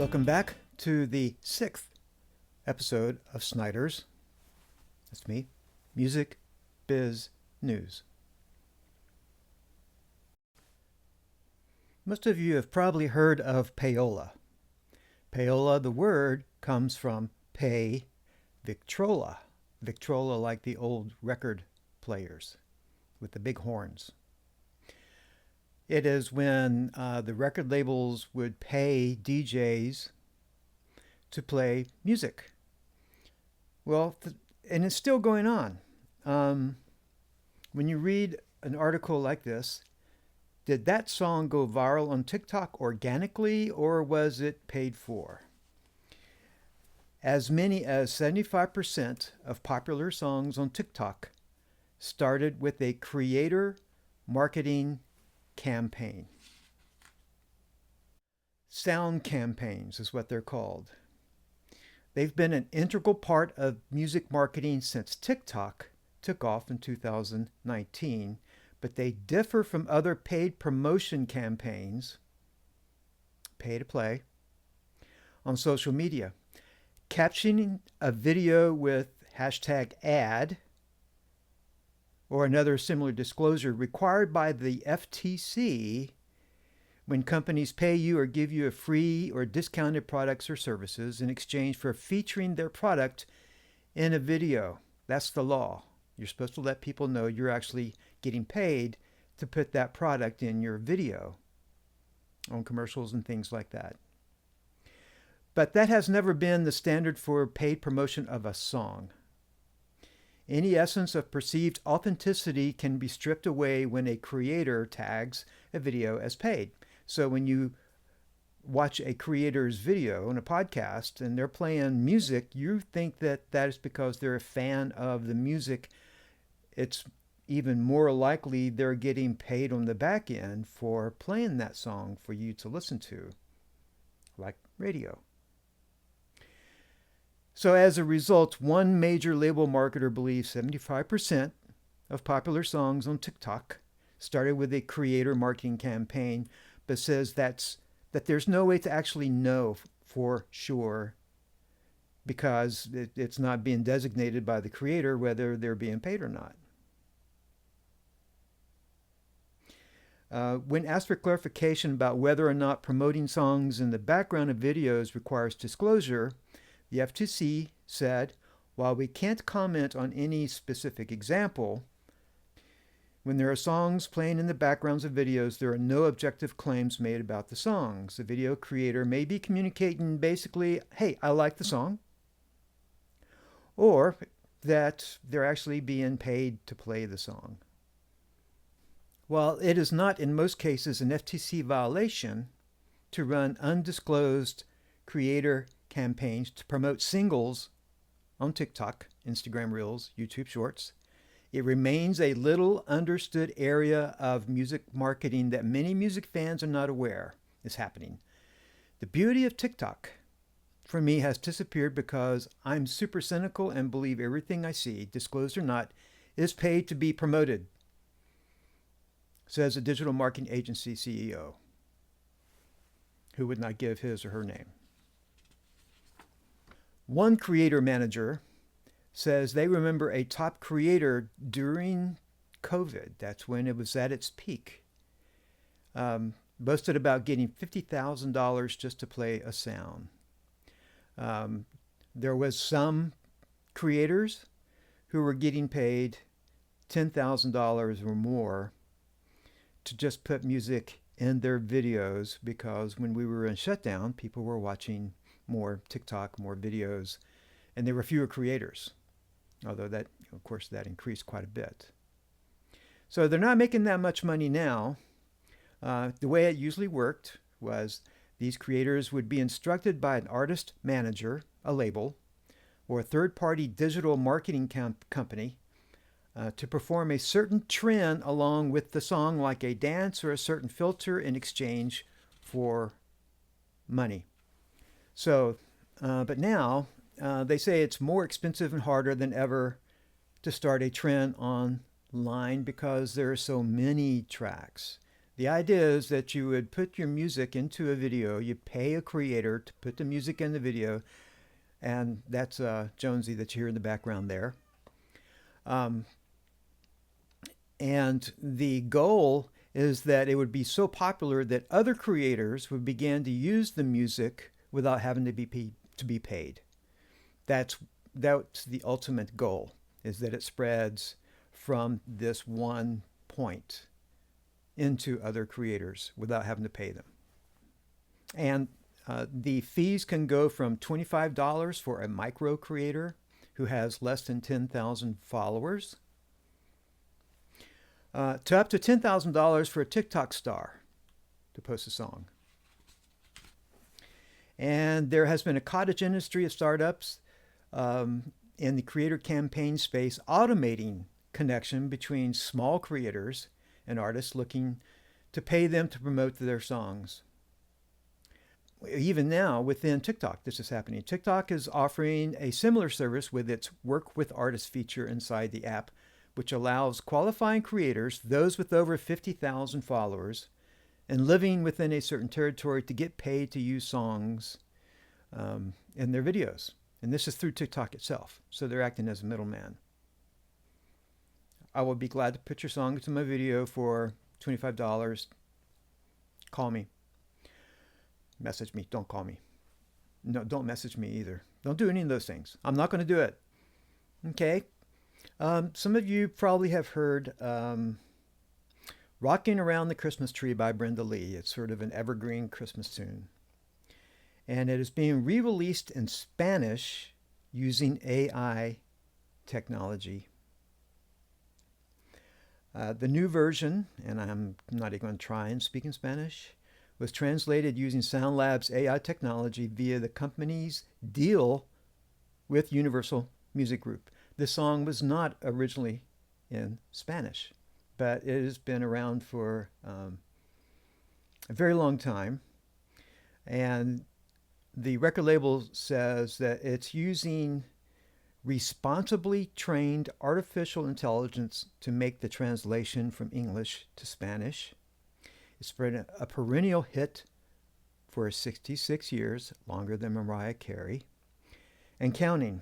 Welcome back to the 6th episode of Snyder's. That's me, Music Biz News. Most of you have probably heard of payola. Payola, the word, comes from pay Victrola. Victrola like the old record players with the big horns. It is when the record labels would pay DJs to play music. Well, and it's still going on. When you read an article like this, did that song go viral on TikTok organically, or was it paid for? As many as 75% of popular songs on TikTok started with a creator marketing campaign. Sound campaigns is what they're called. They've been an integral part of music marketing since TikTok took off in 2019, but they differ from other paid promotion campaigns, pay to play, on social media. Captioning a video with hashtag ad or another similar disclosure required by the FTC when companies pay you or give you a free or discounted products or services in exchange for featuring their product in a video. That's the law. You're supposed to let people know you're actually getting paid to put that product in your video on commercials and things like that. But that has never been the standard for paid promotion of a song. Any essence of perceived authenticity can be stripped away when a creator tags a video as paid. So when you watch a creator's video on a podcast and they're playing music, you think that that is because they're a fan of the music. It's even more likely they're getting paid on the back end for playing that song for you to listen to, like radio. So as a result, one major label marketer believes 75% of popular songs on TikTok started with a creator marketing campaign, but says that there's no way to actually know for sure because it's not being designated by the creator whether they're being paid or not. When asked for clarification about whether or not promoting songs in the background of videos requires disclosure, the FTC said, while we can't comment on any specific example, when there are songs playing in the backgrounds of videos, there are no objective claims made about the songs. The video creator may be communicating basically, hey, I like the song, or that they're actually being paid to play the song. While it is not in most cases an FTC violation to run undisclosed creator campaigns to promote singles on TikTok, Instagram Reels, YouTube Shorts, it remains a little understood area of music marketing that many music fans are not aware is happening. The beauty of TikTok, for me, has disappeared because I'm super cynical and believe everything I see, disclosed or not, is paid to be promoted, says a digital marketing agency CEO, who would not give his or her name. One creator manager says they remember a top creator during COVID, that's when it was at its peak, boasted about getting $50,000 just to play a sound. There was some creators who were getting paid $10,000 or more to just put music in their videos because when we were in shutdown, people were watching more TikTok, more videos, and there were fewer creators, although that, of course, that increased quite a bit. So they're not making that much money now. The way it usually worked was these creators would be instructed by an artist manager, a label, or a third-party digital marketing company to perform a certain trend along with the song, like a dance or a certain filter, in exchange for money. So, but now they say it's more expensive and harder than ever to start a trend online because there are so many tracks. The idea is that you would put your music into a video, you pay a creator to put the music in the video, and that's Jonesy that you hear in the background there. Um, and the goal is that it would be so popular that other creators would begin to use the music without having to be paid. That's that's the ultimate goal, is that it spreads from this one point into other creators without having to pay them. And the fees can go from $25 for a micro creator who has less than 10,000 followers to up to $10,000 for a TikTok star to post a song. And there has been a cottage industry of startups in the creator campaign space automating connection between small creators and artists looking to pay them to promote their songs. Even now within TikTok, this is happening. TikTok is offering a similar service with its Work with Artists feature inside the app, which allows qualifying creators, those with over 50,000 followers, and living within a certain territory to get paid to use songs in their videos. And this is through TikTok itself. So they're acting as a middleman. I will be glad to put your song into my video for $25. Call me. Message me. Don't call me. No, don't message me either. Don't do any of those things. I'm not going to do it. Okay? Some of you probably have heard Rocking Around the Christmas Tree by Brenda Lee. It's sort of an evergreen Christmas tune. And it is being re-released in Spanish using AI technology. The new version, and I'm not even going to try and speak in Spanish, was translated using SoundLab's AI technology via the company's deal with Universal Music Group. The song was not originally in Spanish, but it has been around for a very long time. And the record label says that it's using responsibly trained artificial intelligence to make the translation from English to Spanish. It's been a perennial hit for 66 years, longer than Mariah Carey, and counting.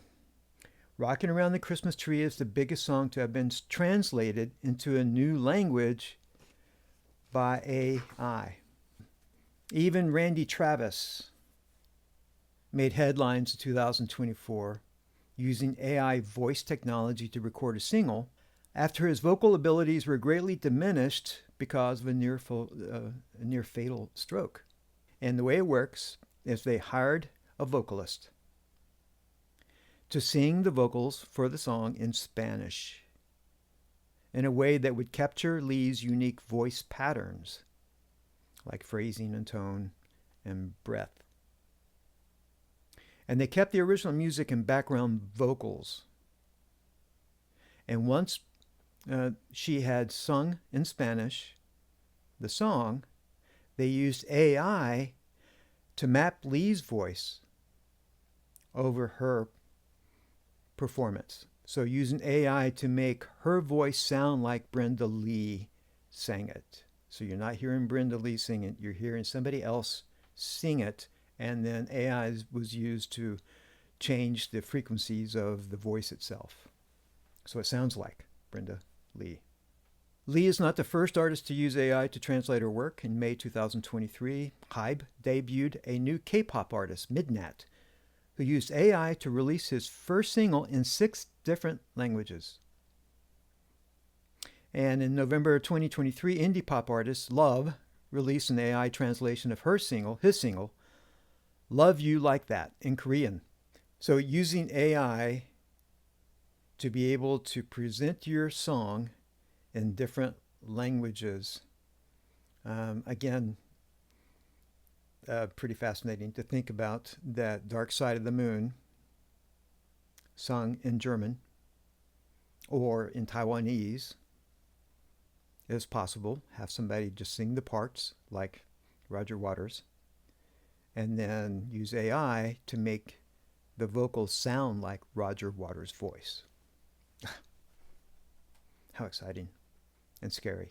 Rocking Around the Christmas Tree is the biggest song to have been translated into a new language by AI. Even Randy Travis made headlines in 2024 using AI voice technology to record a single after his vocal abilities were greatly diminished because of a near fatal stroke. And the way it works is they hired a vocalist to sing the vocals for the song in Spanish in a way that would capture Lee's unique voice patterns, like phrasing and tone and breath. And they kept the original music and background vocals. And once she had sung in Spanish the song, they used AI to map Lee's voice over her performance. So using AI to make her voice sound like Brenda Lee sang it. So you're not hearing Brenda Lee sing it, you're hearing somebody else sing it, and then AI was used to change the frequencies of the voice itself. So it sounds like Brenda Lee. Lee is not the first artist to use AI to translate her work. In May 2023, Hybe debuted a new K-pop artist, Midnat, who used AI to release his first single in 6 different languages. And in November 2023, indie pop artist Love released an AI translation of his single, Love You Like That, in Korean. So using AI to be able to present your song in different languages, again, pretty fascinating to think about that Dark Side of the Moon sung in German or in Taiwanese is possible. Have somebody just sing the parts like Roger Waters and then use AI to make the vocals sound like Roger Waters' voice. How exciting and scary.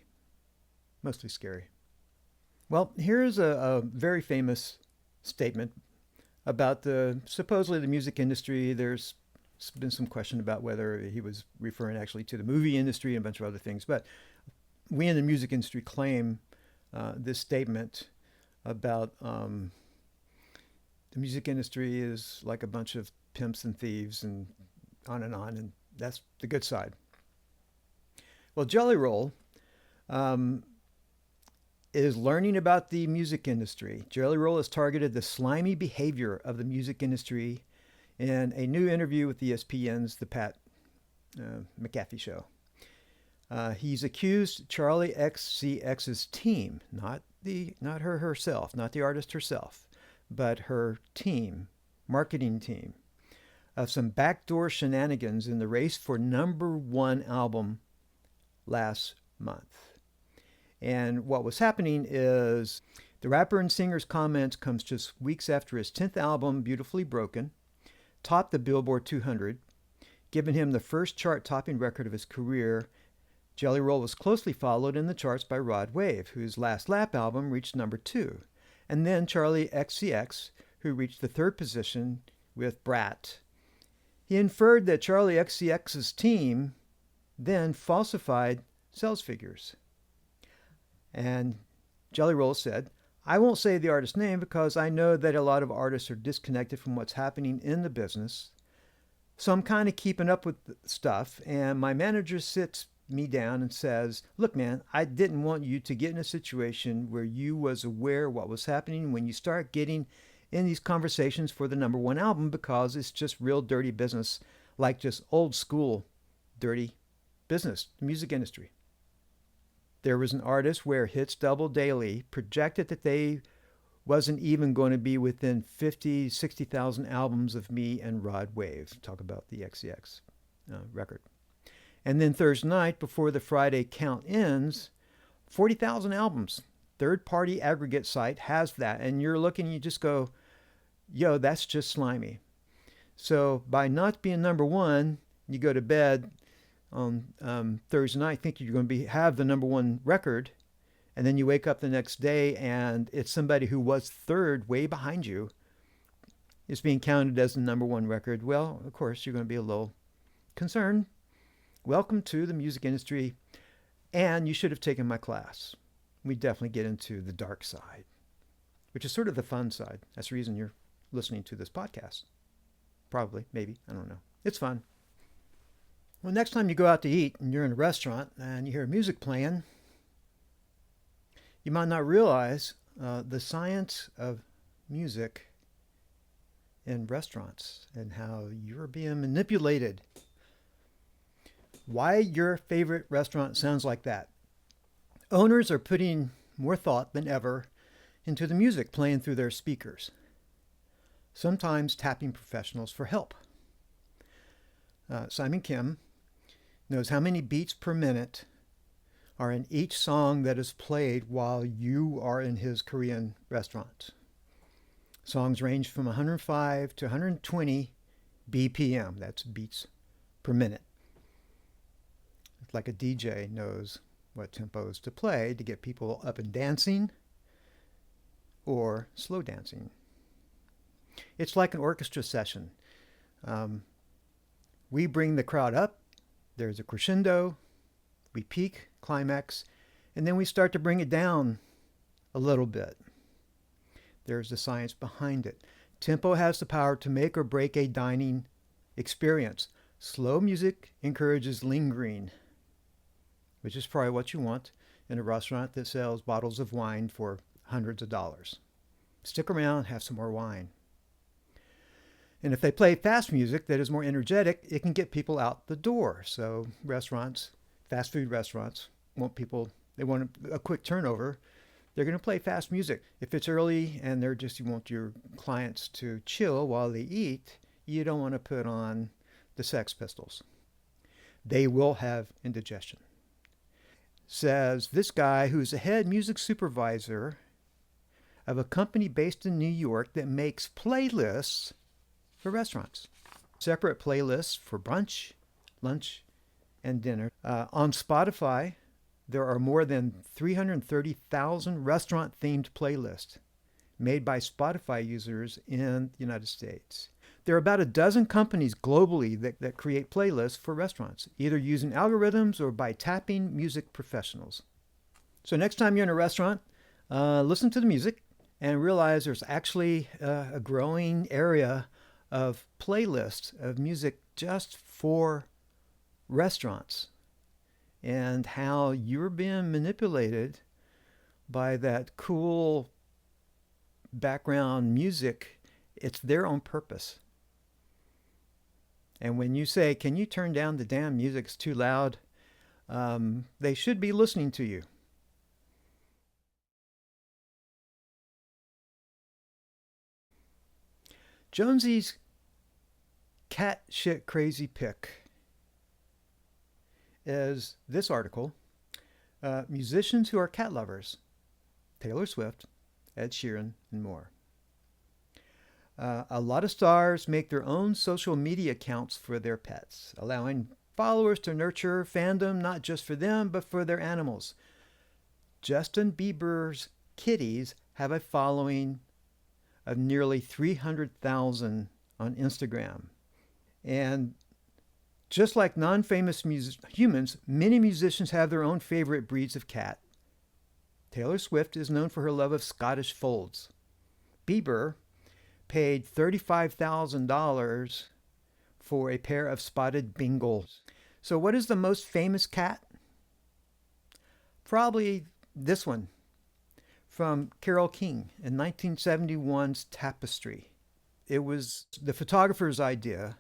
Mostly scary. Well, here's a very famous statement about supposedly the music industry. There's been some question about whether he was referring actually to the movie industry and a bunch of other things, but we in the music industry claim this statement about the music industry is like a bunch of pimps and thieves and on, and that's the good side. Well, Jelly Roll um, is learning about the music industry. Jelly Roll has targeted the slimy behavior of the music industry in a new interview with ESPN's The Pat McAfee Show. He's accused Charlie XCX's team, not her herself, not the artist herself, but her team, marketing team, of some backdoor shenanigans in the race for #1 album last month. And what was happening is the rapper and singer's comments comes just weeks after his 10th album, Beautifully Broken, topped the Billboard 200, giving him the first chart-topping record of his career. Jelly Roll was closely followed in the charts by Rod Wave, whose Last Lap album reached #2, and then Charlie XCX, who reached the 3rd position with Brat. He inferred that Charlie XCX's team then falsified sales figures. And Jelly Roll said, I won't say the artist's name because I know that a lot of artists are disconnected from what's happening in the business. So I'm kind of keeping up with stuff, and my manager sits me down and says, look, man, I didn't want you to get in a situation where you was aware what was happening when you start getting in these conversations for the #1 album, because it's just real dirty business, like just old school dirty business, the music industry. There was an artist where hits double daily, projected that they wasn't even going to be within 50, 60,000 albums of me and Rod Wave. Talk about the XCX record. And then Thursday night, before the Friday count ends, 40,000 albums. Third-party aggregate site has that. And you're looking, you just go, yo, that's just slimy. So by not being #1, you go to bed on Thursday night thinking you're going to have the #1 record, and then you wake up the next day and it's somebody who was third, way behind you, is being counted as the #1 record. Well, of course, you're going to be a little concerned. Welcome to the music industry, and you should have taken my class. We definitely get into the dark side, which is sort of the fun side. That's the reason you're listening to this podcast. Probably, maybe, I don't know. It's fun. Well, next time you go out to eat and you're in a restaurant and you hear music playing, you might not realize the science of music in restaurants and how you're being manipulated. Why your favorite restaurant sounds like that. Owners are putting more thought than ever into the music playing through their speakers, sometimes tapping professionals for help. Simon Kim knows how many beats per minute are in each song that is played while you are in his Korean restaurant. Songs range from 105 to 120 BPM, that's beats per minute. It's like a DJ knows what tempos to play to get people up and dancing or slow dancing. It's like an orchestra session. We bring the crowd up, there's a crescendo, we peak, climax, and then we start to bring it down a little bit. There's the science behind it. Tempo has the power to make or break a dining experience. Slow music encourages lingering, which is probably what you want in a restaurant that sells bottles of wine for hundreds of dollars. Stick around, have some more wine. And if they play fast music that is more energetic, it can get people out the door. So restaurants, fast food restaurants, they want a quick turnover. They're going to play fast music. If it's early and you want your clients to chill while they eat, you don't want to put on the Sex Pistols. They will have indigestion. Says this guy who's a head music supervisor of a company based in New York that makes playlists for restaurants. Separate playlists for brunch, lunch, and dinner. On Spotify, there are more than 330,000 restaurant-themed playlists made by Spotify users in the United States. There are about a dozen companies globally that create playlists for restaurants, either using algorithms or by tapping music professionals. So next time you're in a restaurant, listen to the music and realize there's actually a growing area of playlists of music just for restaurants, and how you're being manipulated by that cool background music. It's there on purpose. And when you say, can you turn down the damn music, it's too loud, they should be listening to you. Jonesy's cat shit crazy pick is this article. Musicians who are cat lovers: Taylor Swift, Ed Sheeran, and more. A lot of stars make their own social media accounts for their pets, allowing followers to nurture fandom not just for them, but for their animals. Justin Bieber's kitties have a following of nearly 300,000 on Instagram. And just like non-famous humans, many musicians have their own favorite breeds of cat. Taylor Swift is known for her love of Scottish folds. Bieber paid $35,000 for a pair of spotted Bengals. So what is the most famous cat? Probably this one from Carole King in 1971's Tapestry. It was the photographer's idea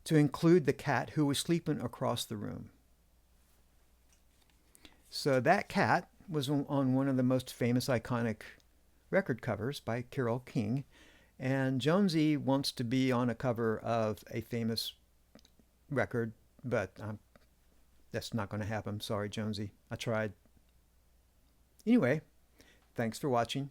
to include the cat who was sleeping across the room. So that cat was on one of the most famous iconic record covers by Carole King, and Jonesy wants to be on a cover of a famous record, but that's not going to happen. Sorry, Jonesy. I tried. Anyway, thanks for watching.